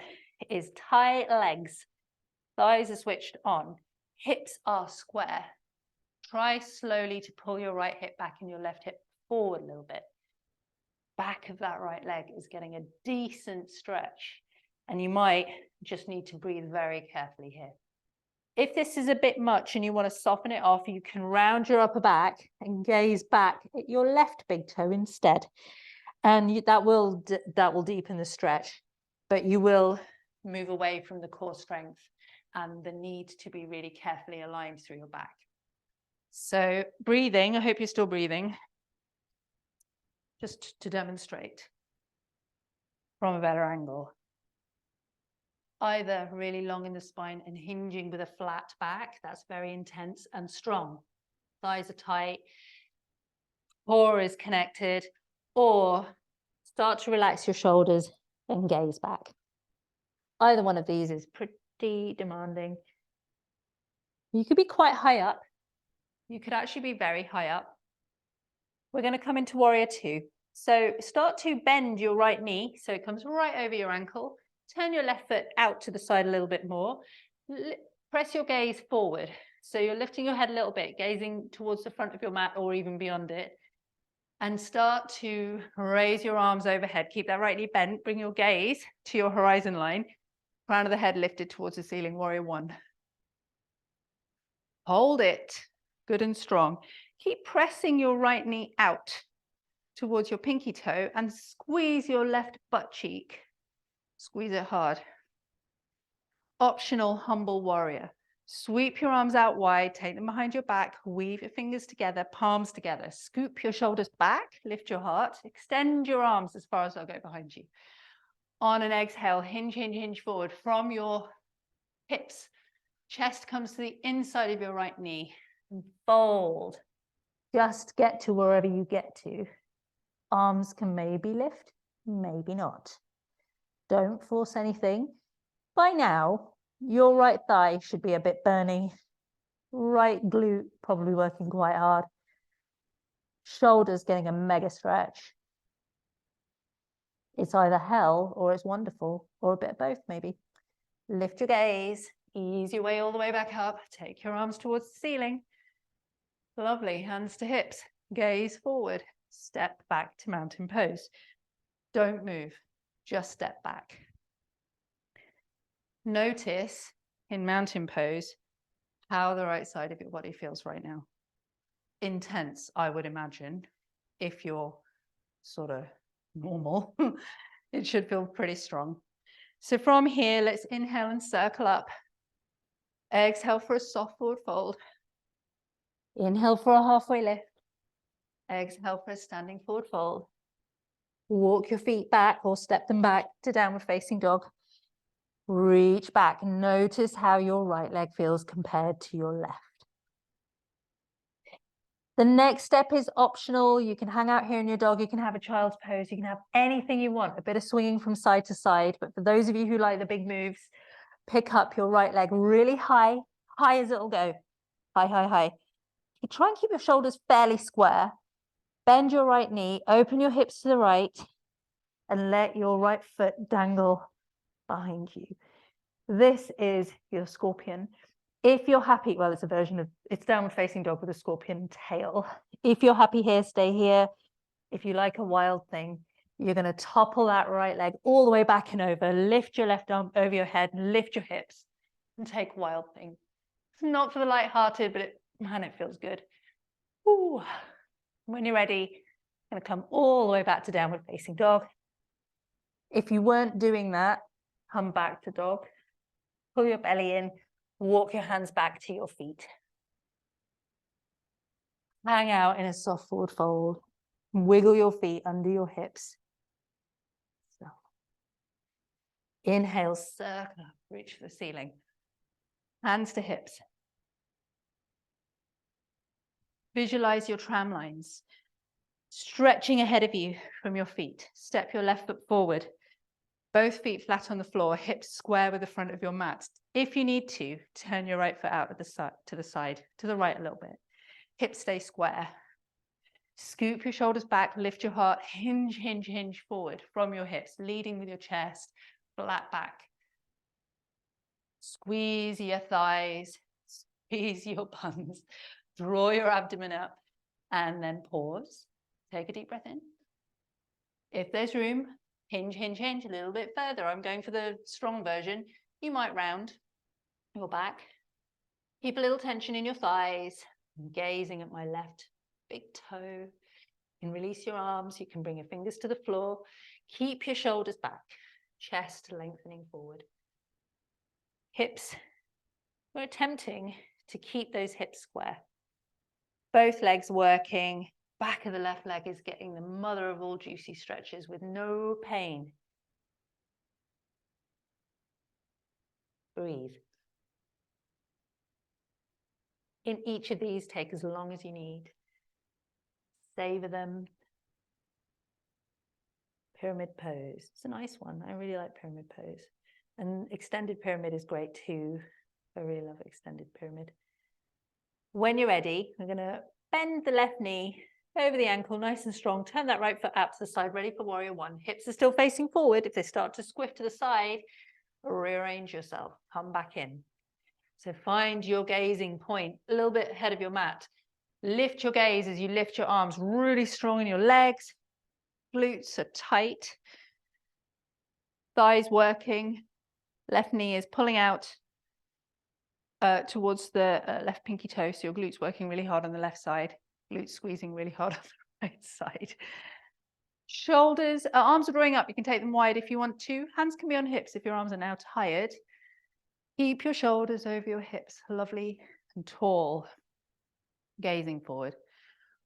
is tight legs. Thighs are switched on. Hips are square. Try slowly to pull your right hip back and your left hip forward a little bit. Back of that right leg is getting a decent stretch. And you might just need to breathe very carefully here. If this is a bit much and you want to soften it off, you can round your upper back and gaze back at your left big toe instead. And that will deepen the stretch, but you will move away from the core strength and the need to be really carefully aligned through your back. So breathing, I hope you're still breathing, just to demonstrate from a better angle. Either really long in the spine and hinging with a flat back, that's very intense and strong. Thighs are tight, core is connected, or start to relax your shoulders and gaze back. Either one of these is pretty demanding. You could be quite high up. You could actually be very high up. We're going to come into warrior two. So start to bend your right knee so it comes right over your ankle. Turn your left foot out to the side a little bit more. Press your gaze forward. So you're lifting your head a little bit, gazing towards the front of your mat or even beyond it. And start to raise your arms overhead. Keep that right knee bent. Bring your gaze to your horizon line. Crown of the head lifted towards the ceiling, warrior one. Hold it, good and strong. Keep pressing your right knee out towards your pinky toe and squeeze your left butt cheek. Squeeze it hard. Optional humble warrior. Sweep your arms out wide, take them behind your back, weave your fingers together, palms together. Scoop your shoulders back, lift your heart, extend your arms as far as they'll go behind you. On an exhale, hinge, hinge, hinge forward from your hips. Chest comes to the inside of your right knee. And fold. Just get to wherever you get to. Arms can maybe lift, maybe not. Don't force anything. By now, your right thigh should be a bit burning. Right glute probably working quite hard. Shoulders getting a mega stretch. It's either hell or it's wonderful, or a bit of both maybe. Lift your gaze, ease your way all the way back up. Take your arms towards the ceiling. Lovely, hands to hips. Gaze forward, step back to mountain pose. Don't move, just step back. Notice in mountain pose how the right side of your body feels right now. Intense, I would imagine. If you're sort of normal, it should feel pretty strong. So from here, let's inhale and circle up. Exhale for a soft forward fold. Inhale for a halfway lift. Exhale for a standing forward fold. Walk your feet back or step them back to downward facing dog. Reach back. Notice how your right leg feels compared to your left. The next step is optional. You can hang out here in your dog. You can have a child's pose. You can have anything you want, a bit of swinging from side to side. But for those of you who like the big moves, pick up your right leg really high, high as it'll go. High, high, high. You try and keep your shoulders fairly square. Bend your right knee, open your hips to the right, and let your right foot dangle behind you. This is your scorpion. If you're happy, well, it's a version of, it's downward facing dog with a scorpion tail. If you're happy here, stay here. If you like a wild thing, you're going to topple that right leg all the way back and over, lift your left arm over your head, and lift your hips, and take wild thing. It's not for the light-hearted, but man, it feels good. Ooh. When you're ready, I'm going to come all the way back to downward facing dog. If you weren't doing that, come back to dog. Pull your belly in, walk your hands back to your feet. Hang out in a soft forward fold. Wiggle your feet under your hips. So. Inhale, circle up, reach for the ceiling. Hands to hips. Visualize your tram lines, stretching ahead of you from your feet. Step your left foot forward. Both feet flat on the floor, hips square with the front of your mat. If you need to, turn your right foot out to the side, to the right a little bit. Hips stay square. Scoop your shoulders back, lift your heart, hinge, hinge, hinge forward from your hips, leading with your chest, flat back. Squeeze your thighs, squeeze your buns, draw your abdomen up, and then pause. Take a deep breath in. If there's room, hinge, hinge, hinge a little bit further. I'm going for the strong version. You might round your back. Keep a little tension in your thighs. I'm gazing at my left big toe. You can release your arms. You can bring your fingers to the floor. Keep your shoulders back. Chest lengthening forward. Hips. We're attempting to keep those hips square. Both legs working. Back of the left leg is getting the mother of all juicy stretches with no pain. Breathe. In each of these, take as long as you need. Savor them. Pyramid pose. It's a nice one. I really like pyramid pose. And extended pyramid is great too. I really love extended pyramid. When you're ready, we're going to bend the left knee over the ankle, nice and strong. Turn that right foot out to the side, ready for warrior one. Hips are still facing forward. If they start to squiff to the side, rearrange yourself. Come back in. So find your gazing point a little bit ahead of your mat. Lift your gaze as you lift your arms really strong in your legs. Glutes are tight. Thighs working. Left knee is pulling out towards the left pinky toe. So your glutes working really hard on the left side. Glutes squeezing really hard on the right side. Shoulders, arms are drawing up. You can take them wide if you want to. Hands can be on hips if your arms are now tired. Keep your shoulders over your hips, lovely and tall. Gazing forward.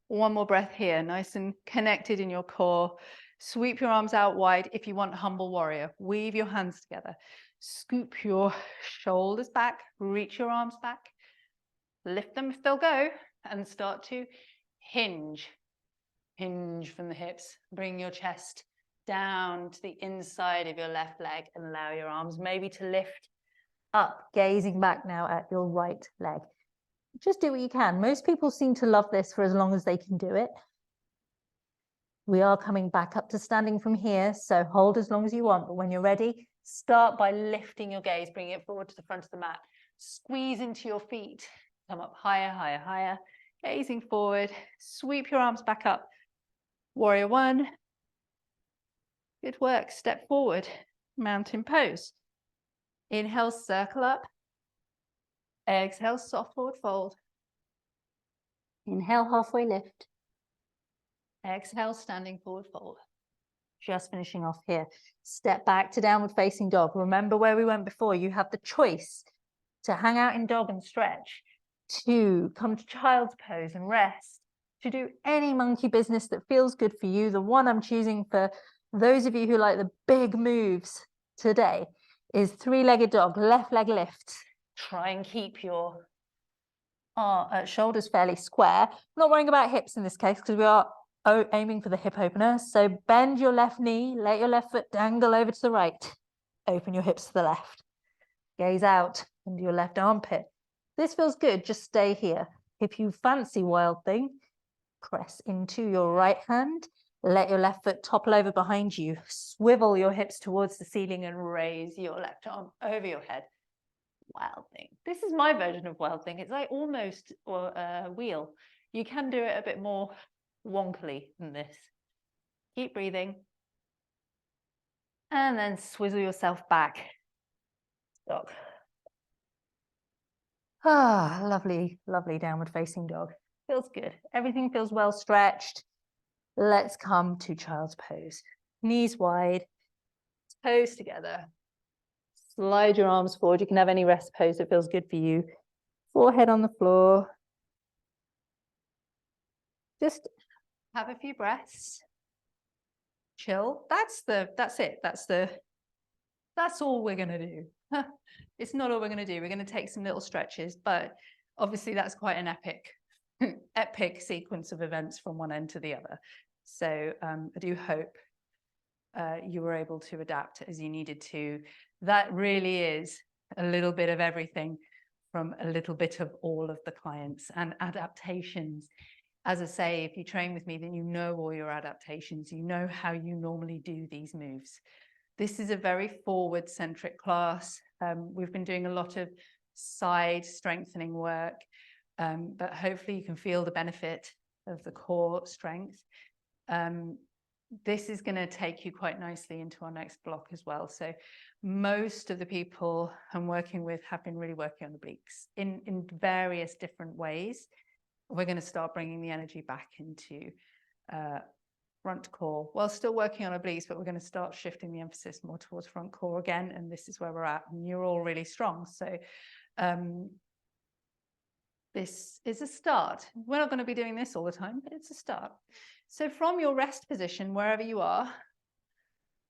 One more breath here, nice and connected in your core. Sweep your arms out wide if you want humble warrior. Weave your hands together. Scoop your shoulders back, reach your arms back. Lift them if they'll go, and start to hinge. Hinge from the hips. Bring your chest down to the inside of your left leg and allow your arms maybe to lift up, gazing back now at your right leg. Just do what you can. Most people seem to love this for as long as they can do it. We are coming back up to standing from here, so hold as long as you want, but when you're ready, start by lifting your gaze, bringing it forward to the front of the mat. Squeeze into your feet. Come up higher, higher, higher. Gazing forward. Sweep your arms back up. Warrior one. Good work. Step forward. Mountain pose. Inhale, circle up. Exhale, soft forward fold. Inhale, halfway lift. Exhale, standing forward fold. Just finishing off here. Step back to downward facing dog. Remember where we went before. You have the choice to hang out in dog and stretch, to come to child's pose and rest, to do any monkey business that feels good for you. The one I'm choosing for those of you who like the big moves today is three-legged dog, left leg lift. Try and keep your shoulders fairly square. I'm not worrying about hips in this case because we are aiming for the hip opener. So bend your left knee, let your left foot dangle over to the right. Open your hips to the left. Gaze out under your left armpit. This feels good, just stay here. If you fancy wild thing, Press into your right hand. Let your left foot topple over behind you. Swivel your hips towards the ceiling and raise your left arm over your head. Wild thing. This is my version of wild thing. It's like almost a wheel. You can do it a bit more wonkily than this. Keep breathing. And then swizzle yourself back. Dog. Ah, lovely, lovely downward facing dog. Feels good. Everything feels well stretched. Let's come to child's pose. Knees wide, toes together. Slide your arms forward. You can have any rest pose that feels good for you. Forehead on the floor. Just have a few breaths. Chill. That's it. That's all we're gonna do. It's not all we're gonna do. We're gonna take some little stretches, but obviously that's quite an epic sequence of events from one end to the other. So I do hope you were able to adapt as you needed to. That really is a little bit of everything from a little bit of all of the clients and adaptations. As I say, if you train with me, then you know all your adaptations. You know how you normally do these moves. This is a very forward-centric class. We've been doing a lot of side strengthening work, but hopefully you can feel the benefit of the core strength. This is going to take you quite nicely into our next block as well. So most of the people I'm working with have been really working on the obliques in various different ways. We're going to start bringing the energy back into front core while still working on obliques, but we're going to start shifting the emphasis more towards front core again. And this is where we're at. And you're all really strong. So this is a start. We're not going to be doing this all the time, but it's a start. So from your rest position, wherever you are,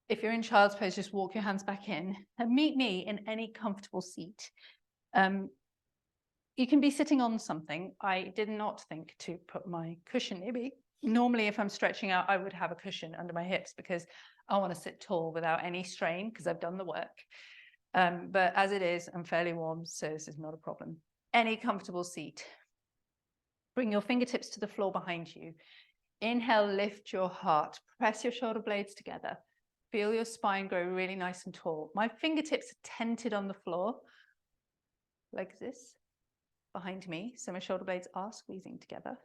if you're in child's pose, just walk your hands back in and meet me in any comfortable seat. You can be sitting on something. I did not think to put my cushion near me. Normally, if I'm stretching out, I would have a cushion under my hips because I want to sit tall without any strain because I've done the work. But as it is, I'm fairly warm, so this is not a problem. Any comfortable seat. Bring your fingertips to the floor behind you. Inhale, lift your heart. Press your shoulder blades together. Feel your spine grow really nice and tall. My fingertips are tented on the floor, like this, behind me. So my shoulder blades are squeezing together.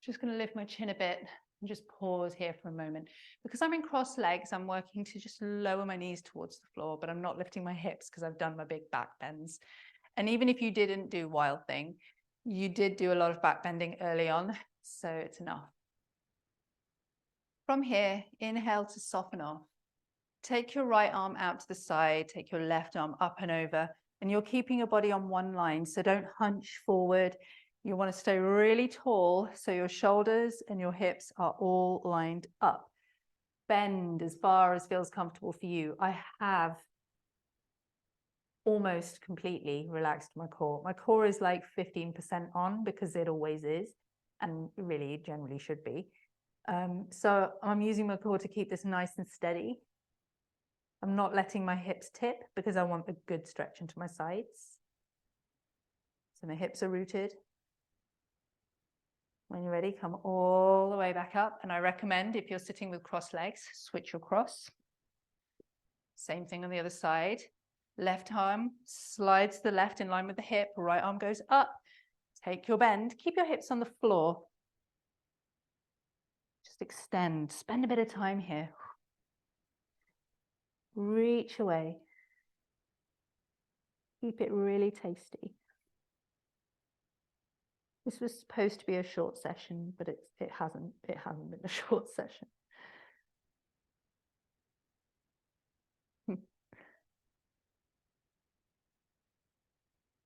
Just going to lift my chin a bit and just pause here for a moment. Because I'm in cross legs, I'm working to just lower my knees towards the floor, but I'm not lifting my hips because I've done my big back bends. And even if you didn't do wild thing, you did do a lot of back bending early on, so it's enough. From here, inhale to soften off. Take your right arm out to the side, take your left arm up and over, and you're keeping your body on one line, so don't hunch forward. You want to stay really tall, so your shoulders and your hips are all lined up. Bend as far as feels comfortable for you. I have almost completely relaxed my core. My core is like 15% on because it always is, and really generally should be. So I'm using my core to keep this nice and steady. I'm not letting my hips tip because I want a good stretch into my sides. So my hips are rooted. When you're ready, come all the way back up. And I recommend if you're sitting with crossed legs, switch your cross. Same thing on the other side. Left arm slides to the left in line with the hip. Right arm goes up. Take your bend. Keep your hips on the floor. Just extend. Spend a bit of time here. Reach away. Keep it really tasty. This was supposed to be a short session, but it hasn't been a short session.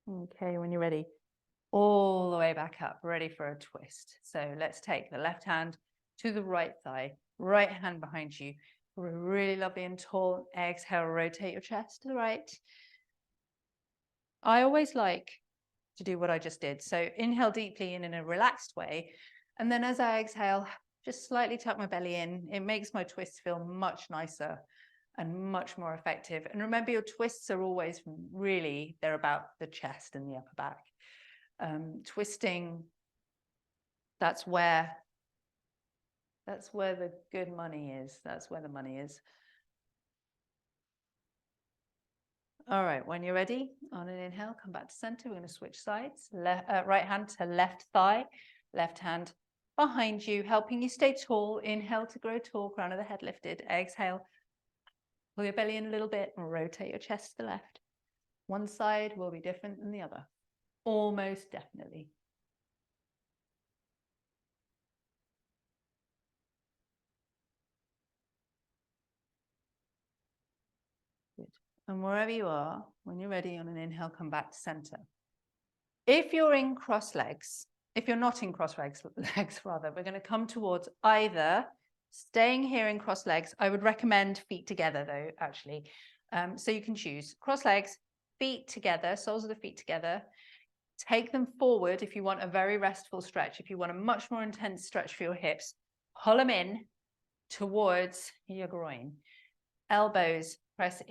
Okay, when you're ready, all the way back up, ready for a twist. So let's take the left hand to the right thigh, right hand behind you. Really lovely and tall. Exhale, rotate your chest to the right. I always like to do what I just did. So inhale deeply and in a relaxed way. And then as I exhale, just slightly tuck my belly in. It makes my twists feel much nicer and much more effective. And remember, your twists are always really, they're about the chest and the upper back. Twisting That's where the good money is. That's where the money is. All right, when you're ready, on an inhale, come back to center. We're going to switch sides. Right hand to left thigh, left hand behind you, helping you stay tall. Inhale to grow tall, crown of the head lifted. Exhale, pull your belly in a little bit and rotate your chest to the left. One side will be different than the other, almost definitely. Good. And wherever you are, when you're ready, on an inhale, come back to center. If you're in cross legs, if you're not in cross legs rather, we're going to come towards either staying here in cross legs. I would recommend feet together though, actually. So you can choose cross legs, feet together, soles of the feet together. Take them forward if you want a very restful stretch. If you want a much more intense stretch for your hips, pull them in towards your groin. Elbows press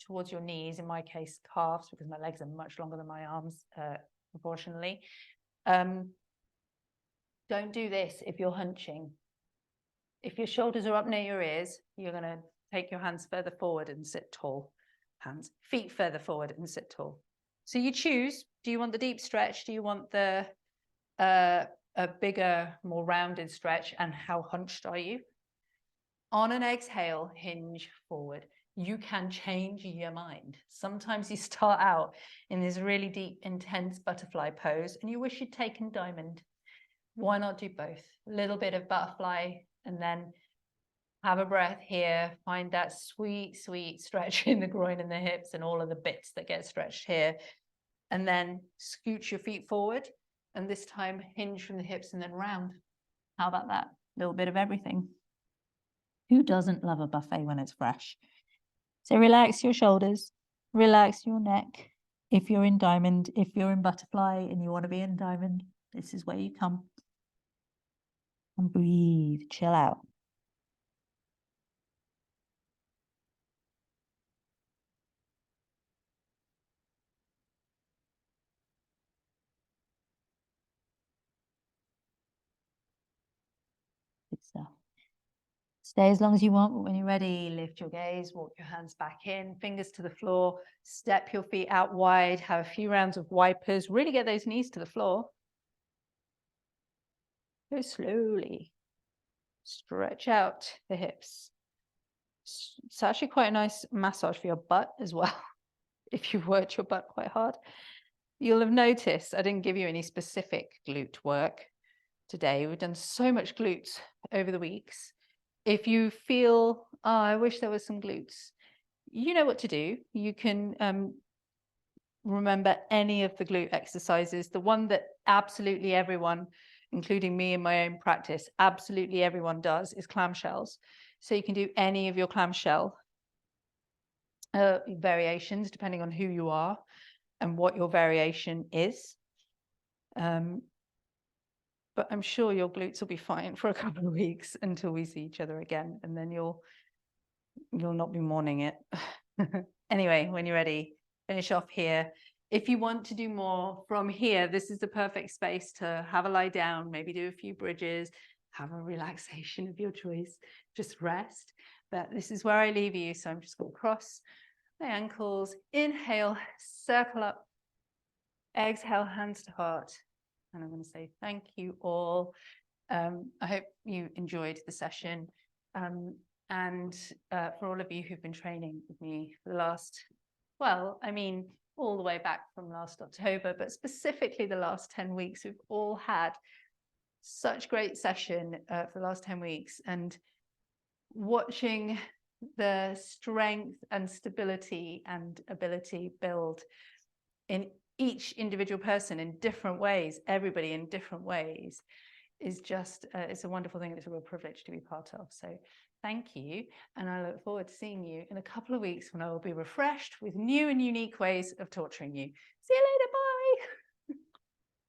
towards your knees, in my case, calves, because my legs are much longer than my arms proportionally. Don't do this if you're hunching. If your shoulders are up near your ears, you're going to take your hands further forward and sit tall. Hands, feet further forward and sit tall. So you choose, do you want the deep stretch? Do you want the a bigger, more rounded stretch? And how hunched are you? On an exhale, hinge forward. You can change your mind. Sometimes you start out in this really deep, intense butterfly pose and you wish you'd taken diamond. Why not do both? A little bit of butterfly and then have a breath here. Find that sweet, sweet stretch in the groin and the hips and all of the bits that get stretched here. And then scooch your feet forward. And this time hinge from the hips and then round. How about that? A little bit of everything. Who doesn't love a buffet when it's fresh? So relax your shoulders, relax your neck. If you're in diamond, if you're in butterfly and you want to be in diamond, this is where you come. And breathe, chill out. Good stuff. Stay as long as you want, but when you're ready, lift your gaze, walk your hands back in, fingers to the floor, step your feet out wide, have a few rounds of wipers, really get those knees to the floor. Go slowly. Stretch out the hips. It's actually quite a nice massage for your butt as well, if you've worked your butt quite hard. You'll have noticed I didn't give you any specific glute work today. We've done so much glutes over the weeks. If you feel, oh, I wish there was some glutes, you know what to do. You can remember any of the glute exercises. The one that absolutely everyone, including me in my own practice, absolutely everyone does is clamshells. So you can do any of your clamshell variations, depending on who you are and what your variation is. But I'm sure your glutes will be fine for a couple of weeks until we see each other again, and then you'll not be mourning it. Anyway, when you're ready, finish off here. If you want to do more from here, this is the perfect space to have a lie down, maybe do a few bridges, have a relaxation of your choice, just rest. But this is where I leave you. So I'm just going to cross my ankles, inhale, circle up, exhale, hands to heart. And I'm going to say thank you all. I hope you enjoyed the session. And for all of you who've been training with me for the last, well, I mean, all the way back from last October, but specifically the last 10 weeks, we've all had such great session for the last 10 weeks. And watching the strength and stability and ability build in each individual person in different ways, everybody in different ways, is just, it's a wonderful thing. It's a real privilege to be part of. So thank you. And I look forward to seeing you in a couple of weeks when I will be refreshed with new and unique ways of torturing you. See you later.